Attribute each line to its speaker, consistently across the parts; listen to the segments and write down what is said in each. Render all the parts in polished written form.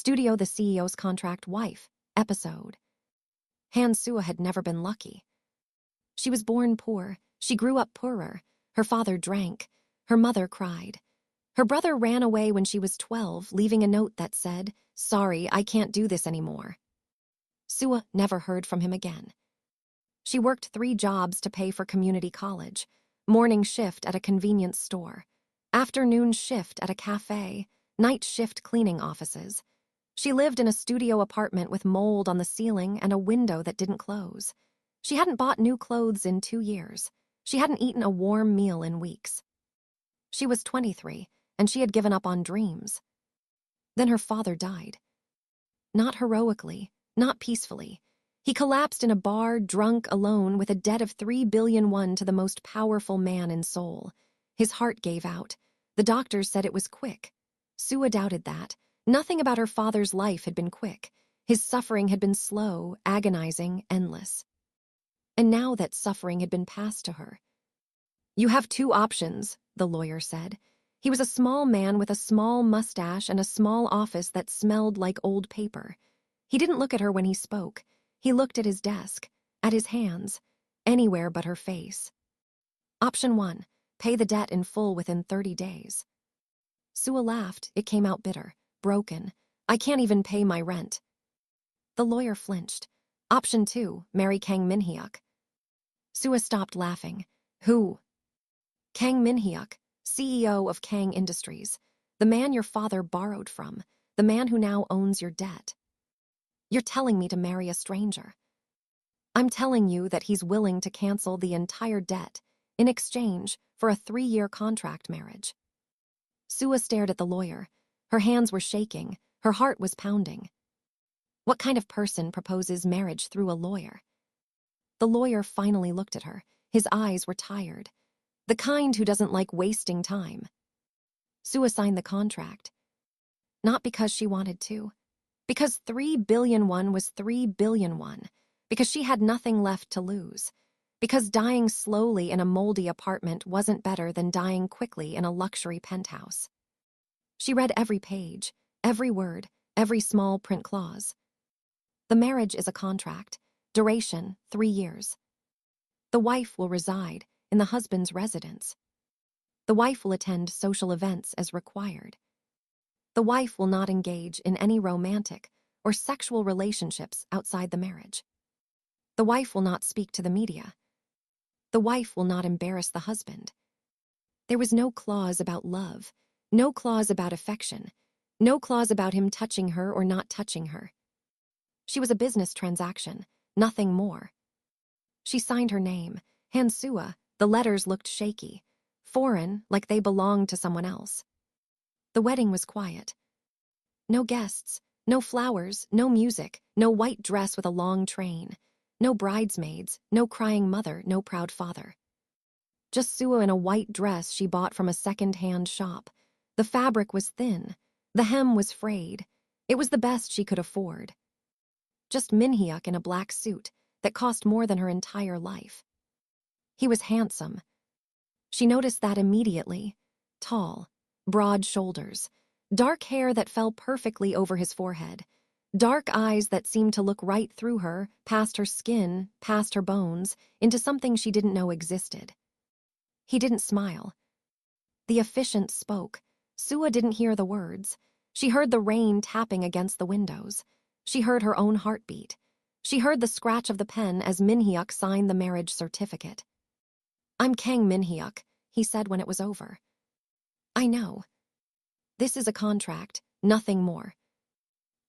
Speaker 1: Studio The CEO's Contract Wife, episode. Sooah had never been lucky. She was born poor, she grew up poorer, her father drank, her mother cried. Her brother ran away when she was 12, leaving a note that said, "Sorry, I can't do this anymore." Sooah never heard from him again. She worked 3 jobs to pay for community college, morning shift at a convenience store, afternoon shift at a cafe, night shift cleaning offices. She lived in a studio apartment with mold on the ceiling and a window that didn't close. She hadn't bought new clothes in 2 years. She hadn't eaten a warm meal in weeks. She was 23, and she had given up on dreams. Then her father died. Not heroically, not peacefully. He collapsed in a bar, drunk, alone, with a debt of 3 billion won to the most powerful man in Seoul. His heart gave out. The doctors said it was quick. Sooah doubted that. Nothing about her father's life had been quick. His suffering had been slow, agonizing, endless. And now that suffering had been passed to her. "You have 2 options," the lawyer said. He was a small man with a small mustache and a small office that smelled like old paper. He didn't look at her when he spoke. He looked at his desk, at his hands, anywhere but her face. Option 1, pay the debt in full within 30 days. Sooah laughed. It came out bitter, broken. "I can't even pay my rent." The lawyer flinched. Option 2, marry Kang Minhyuk. Sooah stopped laughing. "Who?" "Kang Minhyuk, CEO of Kang Industries, the man your father borrowed from, the man who now owns your debt." "You're telling me to marry a stranger." "I'm telling you that he's willing to cancel the entire debt in exchange for a 3-year contract marriage." Sooah stared at the lawyer. Her hands were shaking, her heart was pounding. What kind of person proposes marriage through a lawyer? The lawyer finally looked at her. His eyes were tired. The kind who doesn't like wasting time. Sooah signed the contract. Not because she wanted to. Because 3 billion won was 3 billion won. Because she had nothing left to lose. Because dying slowly in a moldy apartment wasn't better than dying quickly in a luxury penthouse. She read every page, every word, every small print clause. The marriage is a contract. Duration, 3 years. The wife will reside in the husband's residence. The wife will attend social events as required. The wife will not engage in any romantic or sexual relationships outside the marriage. The wife will not speak to the media. The wife will not embarrass the husband. There was no clause about love, no clause about affection, no clause about him touching her or not touching her. She was a business transaction, nothing more. She signed her name, Sooah. The letters looked shaky, foreign, like they belonged to someone else. The wedding was quiet. No guests, no flowers, no music, no white dress with a long train, no bridesmaids, no crying mother, no proud father. Just Sooah in a white dress she bought from a second-hand shop. The fabric was thin. The hem was frayed. It was the best she could afford. Just Minhyuk in a black suit that cost more than her entire life. He was handsome. She noticed that immediately. Tall, broad shoulders, dark hair that fell perfectly over his forehead, dark eyes that seemed to look right through her, past her skin, past her bones, into something she didn't know existed. He didn't smile. The officiant spoke. Sooah didn't hear the words. She heard the rain tapping against the windows. She heard her own heartbeat. She heard the scratch of the pen as Minhyuk signed the marriage certificate. "I'm Kang Minhyuk," he said when it was over. "I know. This is a contract, nothing more.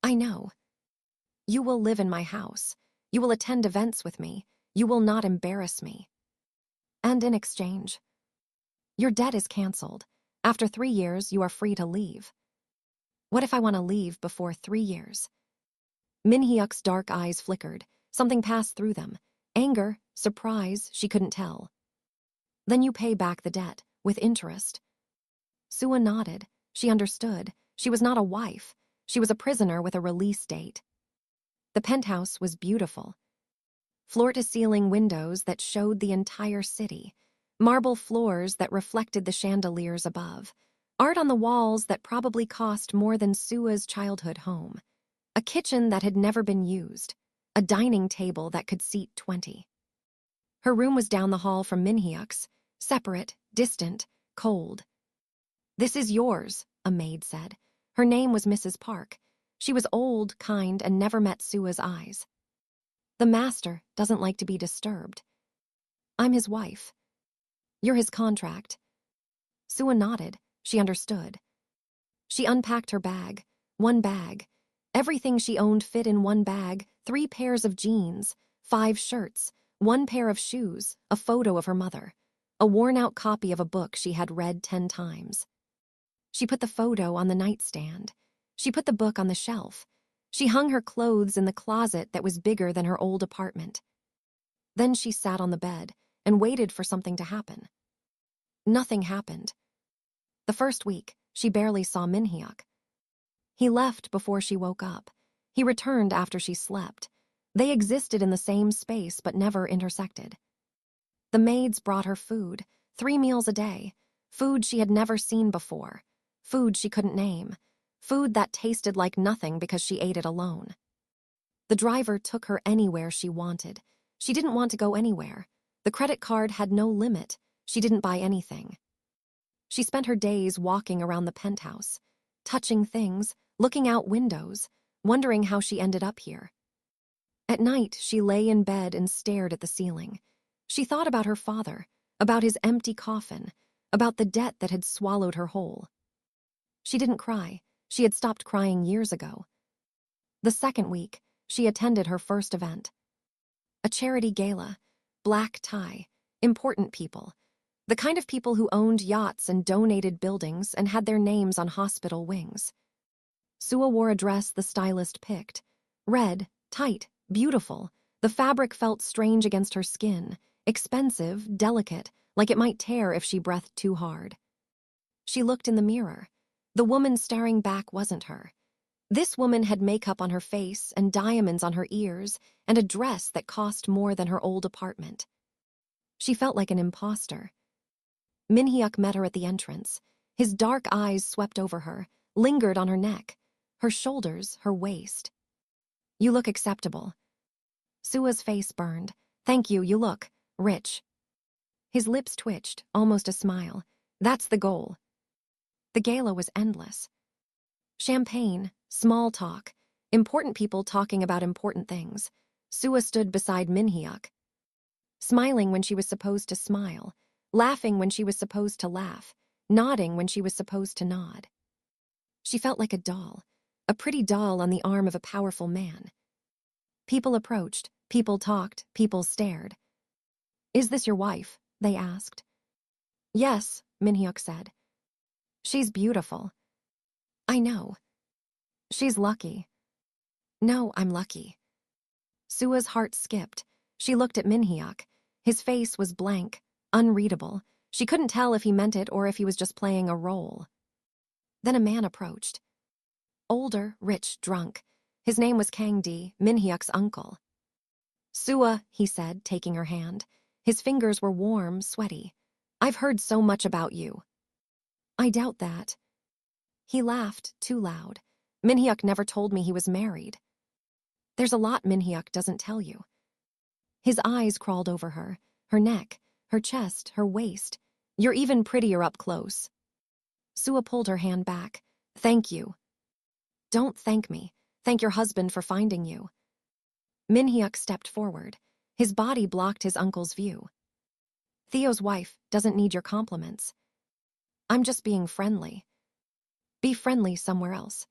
Speaker 1: I know. You will live in my house. You will attend events with me. You will not embarrass me. And in exchange, your debt is canceled. After 3 years, you are free to leave." "What if I want to leave before 3 years?" Minhyuk's dark eyes flickered. Something passed through them. Anger, surprise, she couldn't tell. "Then you pay back the debt, with interest." Sooah nodded. She understood. She was not a wife. She was a prisoner with a release date. The penthouse was beautiful. Floor-to-ceiling windows that showed the entire city. Marble floors that reflected the chandeliers above. Art on the walls that probably cost more than Sooah's childhood home. A kitchen that had never been used. A dining table that could seat 20. Her room was down the hall from Minhyuk's, separate, distant, cold. "This is yours," a maid said. Her name was Mrs. Park. She was old, kind, and never met Sooah's eyes. "The master doesn't like to be disturbed." "I'm his wife." "You're his contract." Sooah nodded. She understood. She unpacked her bag. One bag. Everything she owned fit in one bag: 3 pairs of jeans, 5 shirts, 1 pair of shoes, a photo of her mother, a worn-out copy of a book she had read 10 times. She put the photo on the nightstand. She put the book on the shelf. She hung her clothes in the closet that was bigger than her old apartment. Then she sat on the bed and waited for something to happen. Nothing happened. The first week, she barely saw Minhyuk. He left before she woke up. He returned after she slept. They existed in the same space but never intersected. The maids brought her food, 3 meals a day, food she had never seen before, food she couldn't name, food that tasted like nothing because she ate it alone. The driver took her anywhere she wanted. She didn't want to go anywhere. The credit card had no limit. She didn't buy anything. She spent her days walking around the penthouse, touching things, looking out windows, wondering how she ended up here. At night, she lay in bed and stared at the ceiling. She thought about her father, about his empty coffin, about the debt that had swallowed her whole. She didn't cry. She had stopped crying years ago. The second week, she attended her first event. A charity gala, black tie, important people. The kind of people who owned yachts and donated buildings and had their names on hospital wings. Sooah wore a dress the stylist picked. Red, tight, beautiful. The fabric felt strange against her skin, expensive, delicate, like it might tear if she breathed too hard. She looked in the mirror. The woman staring back wasn't her. This woman had makeup on her face and diamonds on her ears and a dress that cost more than her old apartment. She felt like an imposter. Minhyuk met her at the entrance. His dark eyes swept over her, lingered on her neck, her shoulders, her waist. "You look acceptable." Sooah's face burned. "Thank you, you look rich." His lips twitched, almost a smile. "That's the goal." The gala was endless. Champagne, small talk, important people talking about important things. Sooah stood beside Minhyuk, smiling when she was supposed to smile, laughing when she was supposed to laugh, nodding when she was supposed to nod. She felt like a doll, a pretty doll on the arm of a powerful man. People approached, people talked, people stared. "Is this your wife?" they asked. "Yes," Minhyuk said. "She's beautiful." "I know." "She's lucky." "No, I'm lucky." Sooah's heart skipped. She looked at Minhyuk. His face was blank, unreadable. She couldn't tell if he meant it or if he was just playing a role. Then a man approached. Older, rich, drunk. His name was Kang Minhyuk's uncle. "Sooah," he said, taking her hand. His fingers were warm, sweaty. "I've heard so much about you." "I doubt that." He laughed, too loud. "Minhyuk never told me he was married." "There's a lot Minhyuk doesn't tell you." His eyes crawled over her, her neck, her chest, her waist. "You're even prettier up close." Sooah pulled her hand back. "Thank you." "Don't thank me. Thank your husband for finding you." Minhyuk stepped forward. His body blocked his uncle's view. "Theo's wife doesn't need your compliments. I'm just being friendly." "Be friendly somewhere else."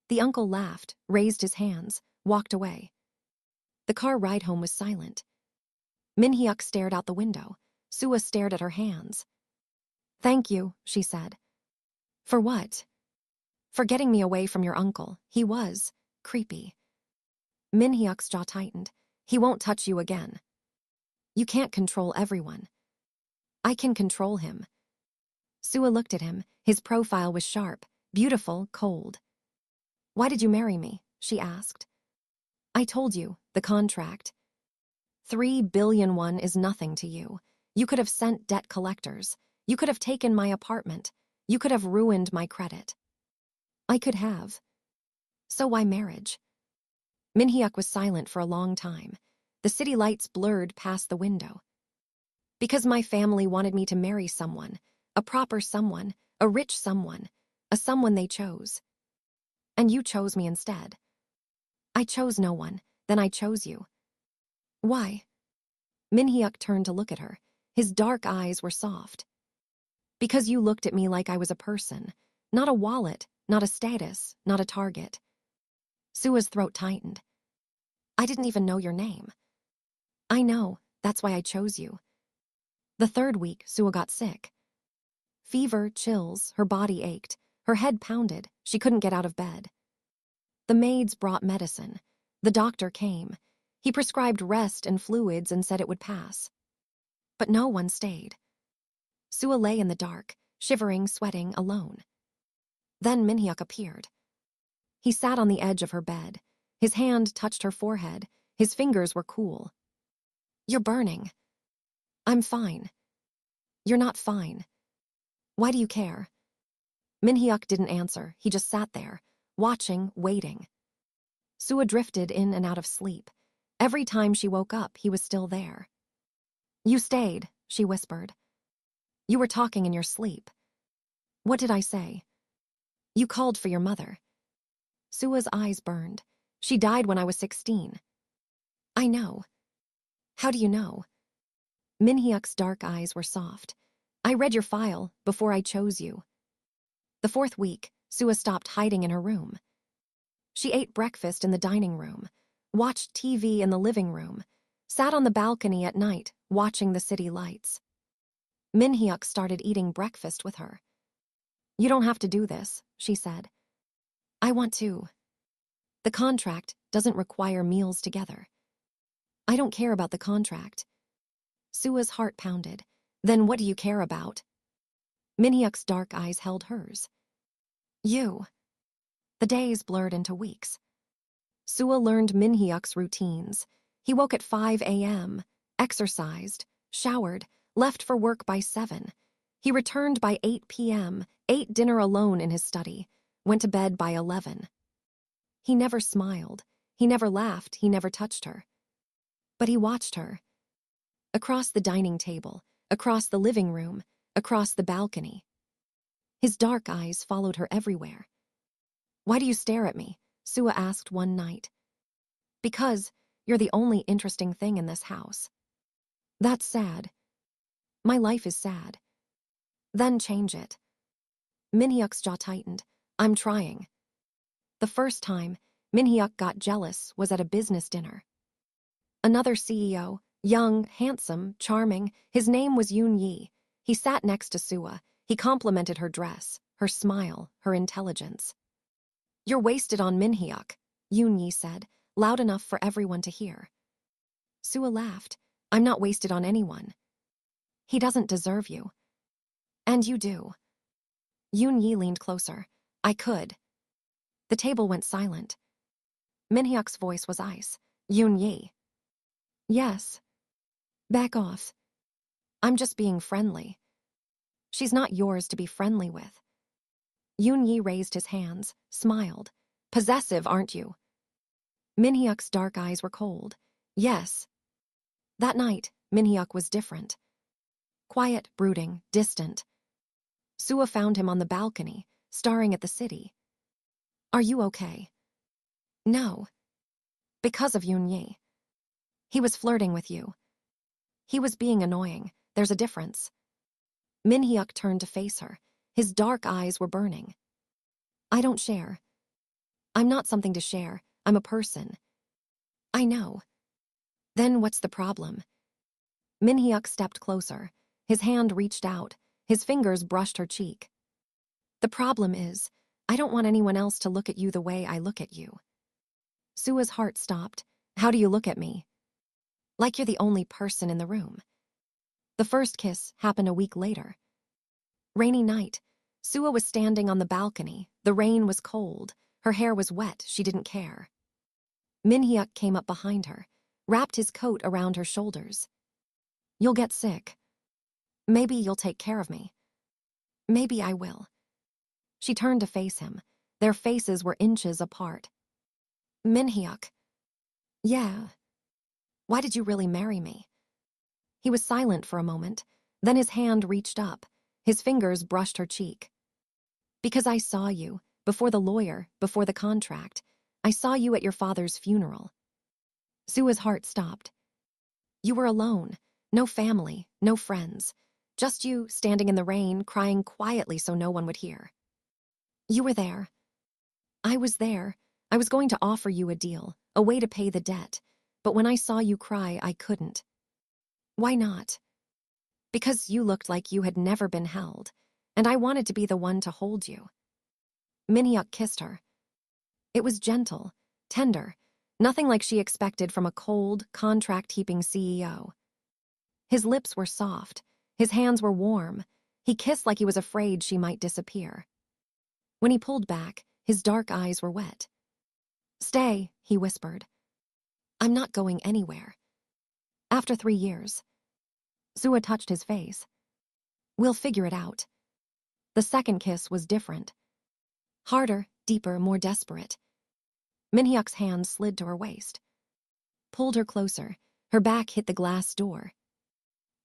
Speaker 1: The uncle laughed, raised his hands, walked away. The car ride home was silent. Minhyuk stared out the window. Sooah stared at her hands. "Thank you," she said. "For what?" "For getting me away from your uncle. He was creepy." Minhyuk's jaw tightened. "He won't touch you again." "You can't control everyone." "I can control him." Sooah looked at him. His profile was sharp, beautiful, cold. "Why did you marry me?" she asked. "I told you, the contract. 3 billion is nothing to you. You could have sent debt collectors. You could have taken my apartment. You could have ruined my credit. I could have. So why marriage? Minhyuk was silent for a long time. The city lights blurred past the window. Because my family wanted me to marry someone, a proper someone, a rich someone, a someone they chose. And you chose me instead. I chose no one, then I chose you. Why? Minhyuk turned to look at her. His dark eyes were soft. Because you looked at me like I was a person, not a wallet, not a status, not a target. Sooah's throat tightened. I didn't even know your name. I know, that's why I chose you. The third week, Sooah got sick. Fever, chills, her body ached, her head pounded, she couldn't get out of bed. The maids brought medicine. The doctor came. He prescribed rest and fluids and said it would pass. But no one stayed. Sooah lay in the dark, shivering, sweating, alone. Then Minhyuk appeared. He sat on the edge of her bed. His hand touched her forehead. His fingers were cool. You're burning. I'm fine. You're not fine. Why do you care? Minhyuk didn't answer. He just sat there, watching, waiting. Sooah drifted in and out of sleep. Every time she woke up, he was still there. You stayed, she whispered. You were talking in your sleep. What did I say? You called for your mother. Sooah's eyes burned. She died when I was 16. I know. How do you know? Minhyuk's dark eyes were soft. I read your file before I chose you. The fourth week, Sooah stopped hiding in her room. She ate breakfast in the dining room, watched TV in the living room, sat on the balcony at night, watching the city lights. Minhyuk started eating breakfast with her. You don't have to do this, she said. I want to. The contract doesn't require meals together. I don't care about the contract. Sooah's heart pounded. Then what do you care about? Minhyuk's dark eyes held hers. You. The days blurred into weeks. Sooah learned Minhyuk's routines. He woke at 5 a.m., exercised, showered, left for work by 7. He returned by 8 p.m., ate dinner alone in his study, went to bed by 11. He never smiled. He never laughed. He never touched her. But he watched her. Across the dining table, across the living room, across the balcony. His dark eyes followed her everywhere. Why do you stare at me? Sooah asked one night. Because you're the only interesting thing in this house. That's sad. My life is sad. Then change it. Minhyuk's jaw tightened. I'm trying. The first time Minhyuk got jealous was at a business dinner. Another CEO, young, handsome, charming, his name was Yoon Yi. He sat next to Sooah. He complimented her dress, her smile, her intelligence. You're wasted on Minhyuk, Yoon Yi said, loud enough for everyone to hear. Sooah laughed. I'm not wasted on anyone. He doesn't deserve you. And you do. Yoon Yi leaned closer. I could. The table went silent. Minhyuk's voice was ice. Yoon Yi. Yes. Back off. I'm just being friendly. She's not yours to be friendly with. Yoon Yi raised his hands, smiled. Possessive, aren't you? Minhyuk's dark eyes were cold. Yes. That night, Minhyuk was different. Quiet, brooding, distant. Sooah found him on the balcony, staring at the city. Are you okay? No. Because of Yoon Yi. He was flirting with you. He was being annoying. There's a difference. Minhyuk turned to face her. His dark eyes were burning. I don't share. I'm not something to share. I'm a person. I know. Then what's the problem? Minhyuk stepped closer. His hand reached out. His fingers brushed her cheek. The problem is, I don't want anyone else to look at you the way I look at you. Sooah's heart stopped. How do you look at me? Like you're the only person in the room. The first kiss happened a week later. Rainy night. Sooah was standing on the balcony. The rain was cold. Her hair was wet. She didn't care. Minhyuk came up behind her, wrapped his coat around her shoulders. You'll get sick. Maybe you'll take care of me. Maybe I will. She turned to face him. Their faces were inches apart. Minhyuk. Yeah. Why did you really marry me? He was silent for a moment. Then his hand reached up. His fingers brushed her cheek. Because I saw you, before the lawyer, before the contract. I saw you at your father's funeral. Sooah's heart stopped. You were alone. No family, no friends. Just you, standing in the rain, crying quietly so no one would hear. You were there. I was there. I was going to offer you a deal, a way to pay the debt. But when I saw you cry, I couldn't. Why not? Because you looked like you had never been held, and I wanted to be the one to hold you. Minhyuk kissed her. It was gentle, tender, nothing like she expected from a cold, contract-heaping CEO. His lips were soft, his hands were warm. He kissed like he was afraid she might disappear. When he pulled back, his dark eyes were wet. Stay, he whispered. I'm not going anywhere. After 3 years. Sooah touched his face. We'll figure it out. The second kiss was different. Harder, deeper, more desperate. Minhyuk's hand slid to her waist. Pulled her closer. Her back hit the glass door.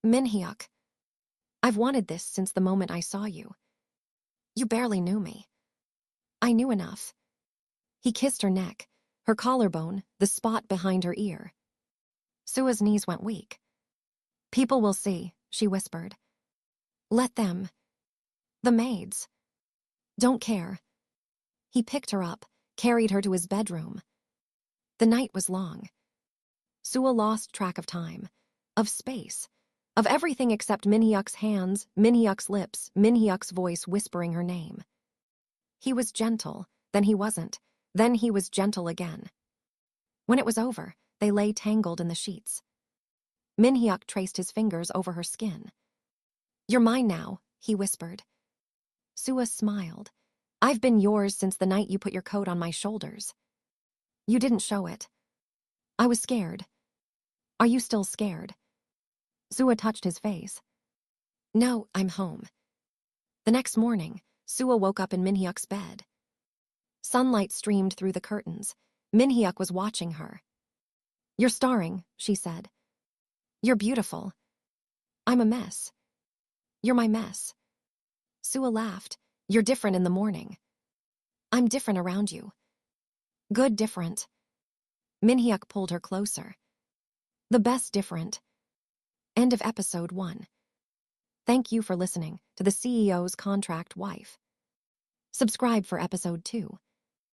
Speaker 1: Minhyuk. I've wanted this since the moment I saw you. You barely knew me. I knew enough. He kissed her neck, her collarbone, the spot behind her ear. Sooah's knees went weak. People will see, she whispered. Let them. The maids. Don't care. He picked her up, carried her to his bedroom. The night was long. Sooah lost track of time, of space, of everything except Minhyuk's hands, Minhyuk's lips, Minhyuk's voice whispering her name. He was gentle, then he wasn't, then he was gentle again. When it was over, they lay tangled in the sheets. Minhyuk traced his fingers over her skin. You're mine now, he whispered. Sooah smiled. I've been yours since the night you put your coat on my shoulders. You didn't show it. I was scared. Are you still scared? Sooah touched his face. No, I'm home. The next morning, Sooah woke up in Minhyuk's bed. Sunlight streamed through the curtains. Minhyuk was watching her. You're starring, she said. You're beautiful. I'm a mess. You're my mess. Sooah laughed. You're different in the morning. I'm different around you. Good different. Minhyuk pulled her closer. The best different. End of episode 1. Thank you for listening to the CEO's Contract Wife. Subscribe for episode 2.